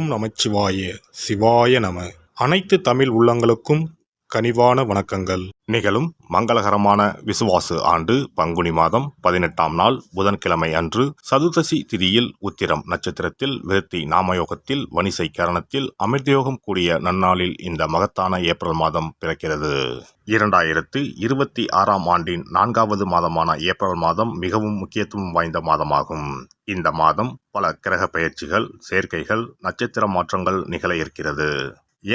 ஓம் நமச்சிவாய சிவாய நம. அனைத்து தமிழ் உள்ளங்களுக்கும் கனிவான வணக்கங்கள். நிகழும் மங்களகரமான விசுவாசு ஆண்டு பங்குனி மாதம் 18ஆம் நாள் புதன்கிழமை அன்று சதுர்தசி திதியில் உத்திரம் நட்சத்திரத்தில் விருத்தி நாமயோகத்தில் வணிசை கரணத்தில் அமிர்தயோகம் கூடிய நன்னாளில் இந்த மகத்தான ஏப்ரல் மாதம் பிறக்கிறது. 2026ஆம் ஆண்டின் 4வது மாதமான ஏப்ரல் மாதம் மிகவும் முக்கியத்துவம் வாய்ந்த மாதமாகும். இந்த மாதம் பல கிரக பெயர்ச்சிகள், சேர்க்கைகள், நட்சத்திர மாற்றங்கள் நிகழ இருக்கிறது.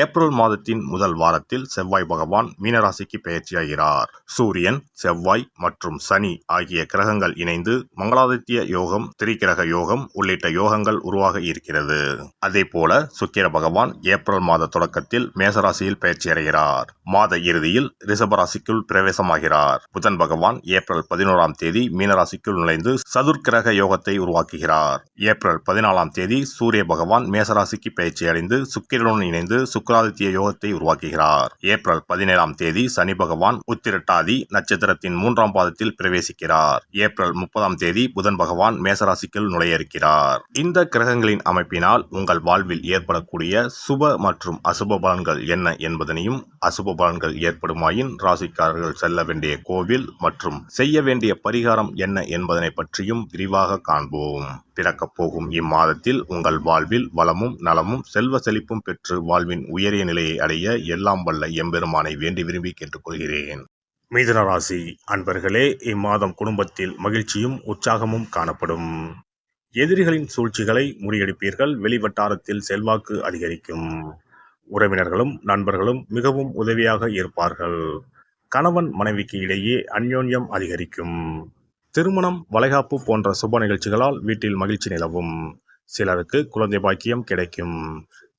ஏப்ரல் மாதத்தின் முதல் வாரத்தில் செவ்வாய் பகவான் மீனராசிக்கு பெயர்ச்சியாகிறார். சூரியன், செவ்வாய் மற்றும் சனி ஆகிய கிரகங்கள் இணைந்து மங்களாதித்ய யோகம், திரிகிரக யோகம் உள்ளிட்ட யோகங்கள் உருவாக இருக்கிறது. அதே போல சுக்கிர பகவான் ஏப்ரல் மாத தொடக்கத்தில் மேசராசியில் பெயர்ச்சியடைகிறார். மாத இறுதியில் ரிஷபராசிக்குள் பிரவேசமாகிறார். புதன் பகவான் ஏப்ரல் 11ஆம் தேதி மீனராசிக்குள் நுழைந்து சதுர்கிரக யோகத்தை உருவாக்குகிறார். ஏப்ரல் 14ஆம் தேதி சூரிய பகவான் மேசராசிக்கு பெயர்ச்சியடைந்து சுக்கிரனுடன் இணைந்து சுக்கிராதித்ய யோகத்தை உருவாக்குகிறார். ஏப்ரல் 17ஆம் தேதி சனி பகவான் உத்திரட்டாதி நட்சத்திரத்தின் 3ஆம் பாதத்தில் பிரவேசிக்கிறார். ஏப்ரல் 30ஆம் தேதி புதன் பகவான் மேசராசிக்குள் நுழைய இருக்கிறார். இந்த கிரகங்களின் அமைப்பினால் உங்கள் வாழ்வில் ஏற்படக்கூடிய சுப மற்றும் அசுப பலன்கள் என்ன என்பதனையும், அசுப பலன்கள் ஏற்படுமாயின் ராசிக்காரர்கள் செல்ல வேண்டிய கோவில் மற்றும் செய்ய வேண்டிய பரிகாரம் என்ன என்பதனை பற்றியும் விரிவாக காண்போம். பிறக்கப் போகும் இம்மாதத்தில் உங்கள் வாழ்வில் வளமும் நலமும் செல்வ செழிப்பும் பெற்று வாழ்வின் உயரிய நிலையை அடைய எல்லாம் வல்ல எம்பெருமானை வேண்டி விரும்பி கேட்டுக்கொள்கிறேன். மிதுன ராசி அன்பர்களே, இம்மாதம் குடும்பத்தில் மகிழ்ச்சியும் உற்சாகமும் காணப்படும். எதிரிகளின் சூழ்ச்சிகளை முறியடிப்பீர்கள். வெளிவட்டாரத்தில் செல்வாக்கு அதிகரிக்கும். உறவினர்களும் நண்பர்களும் மிகவும் உதவியாக இருப்பார்கள். கணவன் மனைவிக்கு இடையே அந்யோன்யம் அதிகரிக்கும். திருமணம், வளைகாப்பு போன்ற சுப நிகழ்ச்சிகளால் வீட்டில் மகிழ்ச்சி நிலவும். சிலருக்கு குழந்தை பாக்கியம் கிடைக்கும்.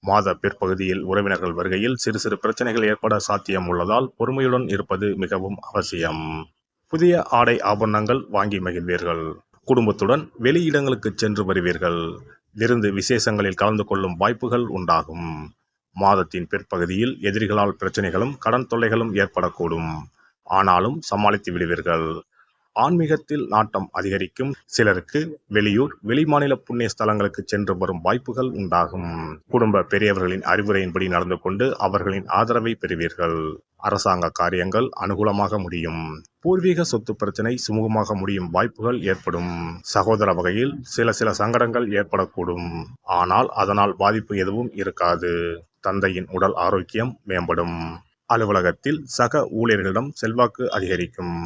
மாத பிற்பகுதியில் உறவினர்கள் வருகையில் சிறு சிறு பிரச்சனைகள் ஏற்பட சாத்தியம் உள்ளதால் பொறுமையுடன் இருப்பது மிகவும் அவசியம். புதிய ஆடை ஆபரணங்கள் வாங்கி மகிழ்வீர்கள். குடும்பத்துடன் வெளியிடங்களுக்கு சென்று வருவீர்கள். விருந்து விசேஷங்களில் கலந்து கொள்ளும் வாய்ப்புகள் உண்டாகும். மாதத்தின் பிற்பகுதியில் எதிரிகளால் பிரச்சனைகளும் கடன் தொல்லைகளும் ஏற்படக்கூடும். ஆனாலும் சமாளித்து விடுவீர்கள். ஆன்மீகத்தில் நாட்டம் அதிகரிக்கும். சிலருக்கு வெளியூர், வெளிமாநில புண்ணிய ஸ்தலங்களுக்கு சென்று வரும் வாய்ப்புகள் உண்டாகும். குடும்ப பெரியவர்களின் அறிவுரையின்படி நடந்து கொண்டு அவர்களின் ஆதரவை பெறுவீர்கள். அரசாங்க காரியங்கள் அனுகூலமாக முடியும். பூர்வீக சொத்து பிரச்சனை சுமூகமாக முடியும் வாய்ப்புகள் ஏற்படும். சகோதர வகையில் சில சங்கடங்கள் ஏற்படக்கூடும். ஆனால் அதனால் பாதிப்பு எதுவும் இருக்காது. தந்தையின் உடல் ஆரோக்கியம் மேம்படும். அலுவலகத்தில் சக ஊழியர்களிடம் செல்வாக்கு அதிகரிக்கும்.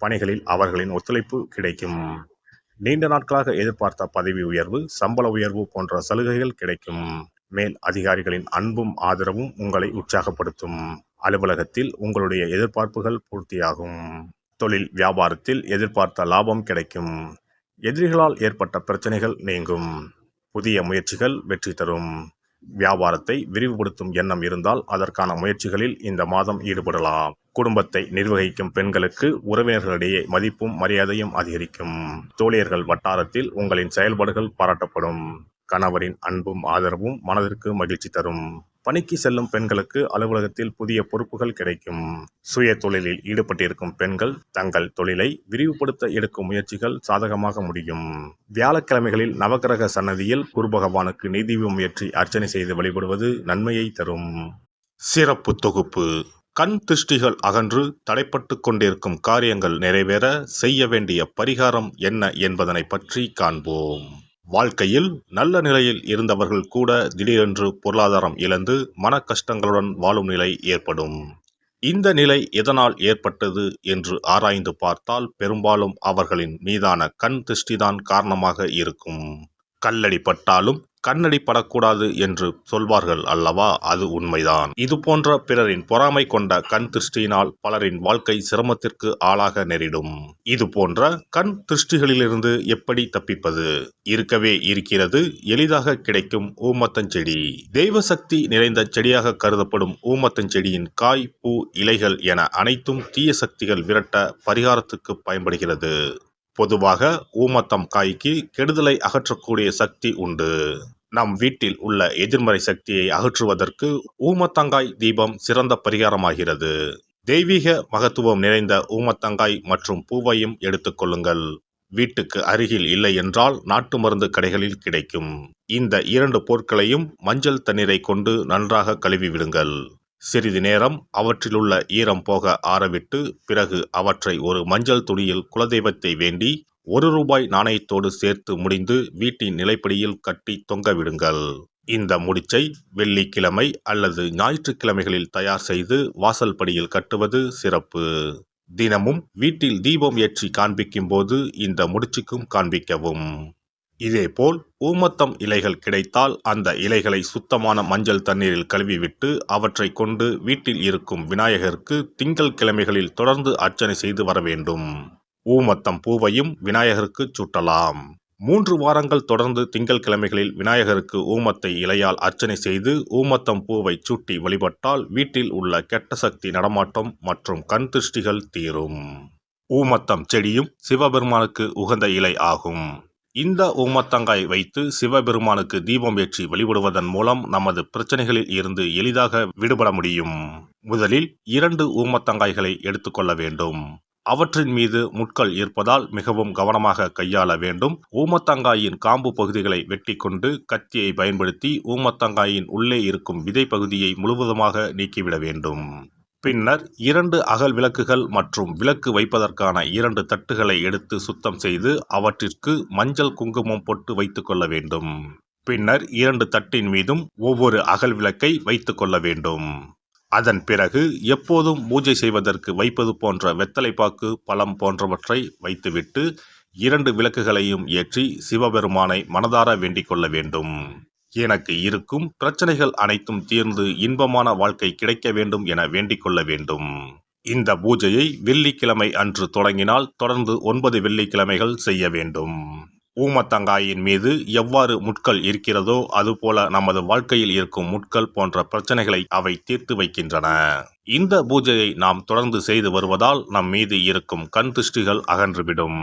பணிகளில் அவர்களின் ஒத்துழைப்பு கிடைக்கும். நீண்ட நாட்களாக எதிர்பார்த்த பதவி உயர்வு, சம்பள உயர்வு போன்ற சலுகைகள் கிடைக்கும். மேல் அதிகாரிகளின் அன்பும் ஆதரவும் உங்களை உற்சாகப்படுத்தும். அலுவலகத்தில் உங்களுடைய எதிர்பார்ப்புகள் பூர்த்தியாகும். தொழில் வியாபாரத்தில் எதிர்பார்த்த லாபம் கிடைக்கும். எதிரிகளால் ஏற்பட்ட பிரச்சனைகள் நீங்கும். புதிய முயற்சிகள் வெற்றி தரும். வியாபாரத்தை விரிவுபடுத்தும் எண்ணம் இருந்தால் அதற்கான முயற்சிகளில் இந்த மாதம் ஈடுபடலாம். குடும்பத்தை நிர்வகிக்கும் பெண்களுக்கு உறவினர்களிடையே மதிப்பும் மரியாதையும் அதிகரிக்கும். தோழியர்கள் வட்டாரத்தில் உங்களின் செயல்பாடுகள் பாராட்டப்படும். கணவரின் அன்பும் ஆதரவும் மனதிற்கு மகிழ்ச்சி தரும். பணிக்கு செல்லும் பெண்களுக்கு அலுவலகத்தில் புதிய பொறுப்புகள் கிடைக்கும். சுய தொழிலில் ஈடுபட்டிருக்கும் பெண்கள் தங்கள் தொழிலை விரிவுபடுத்த எடுக்கும் முயற்சிகள் சாதகமாக முடியும். வியாழக்கிழமைகளில் நவகிரக சன்னதியில் குரு பகவானுக்கு நெய்தீபம் ஏற்றி அர்ச்சனை செய்து வழிபடுவது நன்மையை தரும். சிறப்பு தொகுப்பு. கண் திருஷ்டிகள் அகன்று தடைப்பட்டு கொண்டிருக்கும் காரியங்கள் நிறைவேற செய்ய வேண்டிய பரிகாரம் என்ன என்பதனை பற்றி காண்போம். வாழ்க்கையில் நல்ல நிலையில் இருந்தவர்கள் கூட திடீரென்று பொருளாதாரம் இழந்து மன கஷ்டங்களுடன் வாழும் நிலை ஏற்படும். இந்த நிலை எதனால் ஏற்பட்டது என்று ஆராய்ந்து பார்த்தால் பெரும்பாலும் அவர்களின் மீதான கண் திருஷ்டிதான் காரணமாக இருக்கும். கல்லடி பட்டாலும் கண்ணடி படக்கூடாது என்று சொல்வார்கள் அல்லவா, அது உண்மைதான். இது போன்ற பிறரின் பொறாமை கொண்ட கண் திருஷ்டியினால் பலரின் வாழ்க்கை சிரமத்திற்கு ஆளாக நேரிடும். இது போன்ற கண் திருஷ்டிகளிலிருந்து எப்படி தப்பிப்பது? இருக்கவே இருக்கிறது எளிதாக கிடைக்கும் ஊமத்தஞ்செடி. தெய்வ சக்தி நிறைந்த செடியாக கருதப்படும் ஊமத்தஞ்செடியின் காய், பூ, இலைகள் என அனைத்தும் தீய சக்திகள் விரட்ட பரிகாரத்துக்கு பயன்படுகிறது. பொதுவாக ஊமத்தம் காய்க்கு கெடுதலை அகற்றக்கூடிய சக்தி உண்டு. நம் வீட்டில் உள்ள எதிர்மறை சக்தியை அகற்றுவதற்கு ஊமத்தங்காய் தீபம் சிறந்த பரிகாரமாகிறது. தெய்வீக மகத்துவம் நிறைந்த ஊமத்தங்காய் மற்றும் பூவையும் எடுத்துக்கொள்ளுங்கள். வீட்டுக்கு அருகில் இல்லை என்றால் நாட்டு மருந்து கடைகளில் கிடைக்கும். இந்த 2 பொருட்களையும் மஞ்சள் தண்ணீரை கொண்டு நன்றாக கழுவி விடுங்கள். சிறிது நேரம் அவற்றிலுள்ள ஈரம் போக ஆறவிட்டு பிறகு அவற்றை ஒரு மஞ்சள் துணியில் குலதெய்வத்தை வேண்டி ₹1 நாணயத்தோடு சேர்த்து முடிந்து வீட்டின் நிலைப்படியில் கட்டி தொங்கவிடுங்கள். இந்த முடிச்சை வெள்ளிக்கிழமை அல்லது ஞாயிற்றுக்கிழமைகளில் தயார் செய்து வாசல் படியில் கட்டுவது சிறப்பு. தினமும் வீட்டில் தீபம் ஏற்றி காண்பிக்கும் போது இந்த முடிச்சுக்கும் காண்பிக்கவும். இதேபோல் ஊமத்தம் இலைகள் கிடைத்தால் அந்த இலைகளை சுத்தமான மஞ்சள் தண்ணீரில் கழுவிவிட்டு அவற்றை கொண்டு வீட்டில் இருக்கும் விநாயகருக்கு திங்கள் கிழமைகளில் தொடர்ந்து அர்ச்சனை செய்து வர வேண்டும். ஊமத்தம் பூவையும் விநாயகருக்கு சூட்டலாம். 3 வாரங்கள் தொடர்ந்து திங்கள் கிழமைகளில் விநாயகருக்கு ஊமத்தை இலையால் அர்ச்சனை செய்து ஊமத்தம் பூவை சூட்டி வழிபட்டால் வீட்டில் உள்ள கெட்ட சக்தி நடமாட்டம் மற்றும் கண் திருஷ்டிகள் தீரும். ஊமத்தம் செடியும் சிவபெருமானுக்கு உகந்த இலை ஆகும். இந்த ஊமத்தங்காய் வைத்து சிவபெருமானுக்கு தீபம் ஏற்றி வழிபடுவதன் மூலம் நமது பிரச்சனைகளில் இருந்து எளிதாக விடுபட முடியும். முதலில் 2 ஊமத்தங்காய்களை எடுத்துக்கொள்ள வேண்டும். அவற்றின் மீது முட்கள் இருப்பதால் மிகவும் கவனமாக கையாள வேண்டும். ஊமத்தங்காயின் காம்பு பகுதிகளை வெட்டி கொண்டு கத்தியை பயன்படுத்தி ஊமத்தங்காயின் உள்ளே இருக்கும் விதை பகுதியை முழுவதுமாக நீக்கிவிட வேண்டும். பின்னர் 2 அகல் விளக்குகள் மற்றும் விளக்கு வைப்பதற்கான 2 தட்டுகளை எடுத்து சுத்தம் செய்து அவற்றிற்கு மஞ்சள் குங்குமம் போட்டு வைத்துக் கொள்ள வேண்டும். பின்னர் 2 தட்டின் மீதும் ஒவ்வொரு அகல் விளக்கை வைத்துக் கொள்ள வேண்டும். அதன் பிறகு எப்போதும் பூஜை செய்வதற்கு வைப்பது போன்ற வெத்தலைப்பாக்கு, பழம் போன்றவற்றை வைத்துவிட்டு 2 விளக்குகளையும் ஏற்றி சிவபெருமானை மனதார வேண்டிக் கொள்ள வேண்டும். எனக்கு இருக்கும் பிரச்சனைகள் அனைத்தும் தீர்ந்து இன்பமான வாழ்க்கை கிடைக்க வேண்டும் என வேண்டிக் கொள்ள வேண்டும். இந்த பூஜையை வெள்ளிக்கிழமை அன்று தொடங்கினால் தொடர்ந்து 9 வெள்ளிக்கிழமைகள் செய்ய வேண்டும். ஊமத்தங்காயின் மீது எவ்வாறு முட்கள் இருக்கிறதோ அதுபோல நமது வாழ்க்கையில் இருக்கும் முட்கள் போன்ற பிரச்சனைகளை அவை தீர்த்து வைக்கின்றன. இந்த பூஜையை நாம் தொடர்ந்து செய்து வருவதால் நம் மீது இருக்கும் கண் திருஷ்டிகள் அகன்றுவிடும்.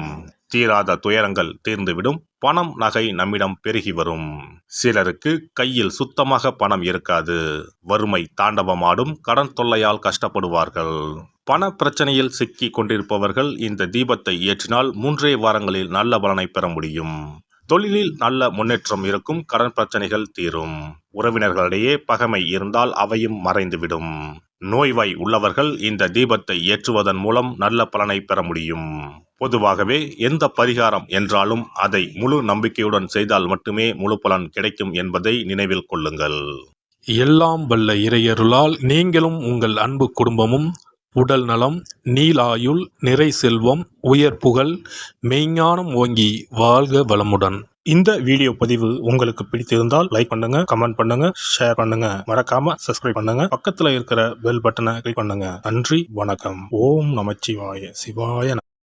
தீராத துயரங்கள் தீர்ந்துவிடும். பணம் நகை நம்மிடம் பெருகி வரும். சிலருக்கு கையில் சுத்தமாக பணம் இருக்காது. வறுமை தாண்டவமாடும். கடன் தொல்லையால் கஷ்டப்படுவார்கள். பண பிரச்சனையில் சிக்கி கொண்டிருப்பவர்கள் இந்த தீபத்தை ஏற்றினால் 3 வாரங்களில் நல்ல பலனை பெற முடியும். தொழிலில் நல்ல முன்னேற்றம் இருக்கும். கடன் பிரச்சனைகள் தீரும். உறவினர்களிடையே பகைமை இருந்தால் அவையும் மறைந்துவிடும். நோய்வாய் உள்ளவர்கள் இந்த தீபத்தை ஏற்றுவதன் மூலம் நல்ல பலனை பெற முடியும். பொதுவாகவே எந்த பரிகாரம் என்றாலும் அதை முழு நம்பிக்கையுடன் செய்தால் மட்டுமே முழு பலன் கிடைக்கும் என்பதை நினைவில் கொள்ளுங்கள். எல்லாம் வல்ல இறையருளால் நீங்களும் உங்கள் அன்பு குடும்பமும் உடல் நலம், நீலாயுள், நிறை செல்வம், உயர் புகழ், மெய்ஞானம் ஓங்கி வாழ்க வளமுடன். இந்த வீடியோ பதிவு உங்களுக்கு பிடித்திருந்தால் லைக் பண்ணுங்க, கமெண்ட் பண்ணுங்க, ஷேர் பண்ணுங்க. மறக்காம சப்ஸ்கிரைப் பண்ணுங்க. பக்கத்துல இருக்கிற பெல் பட்டனை கிளிக் பண்ணுங்க. நன்றி, வணக்கம். ஓம் நமச்சிவாய. சிவாய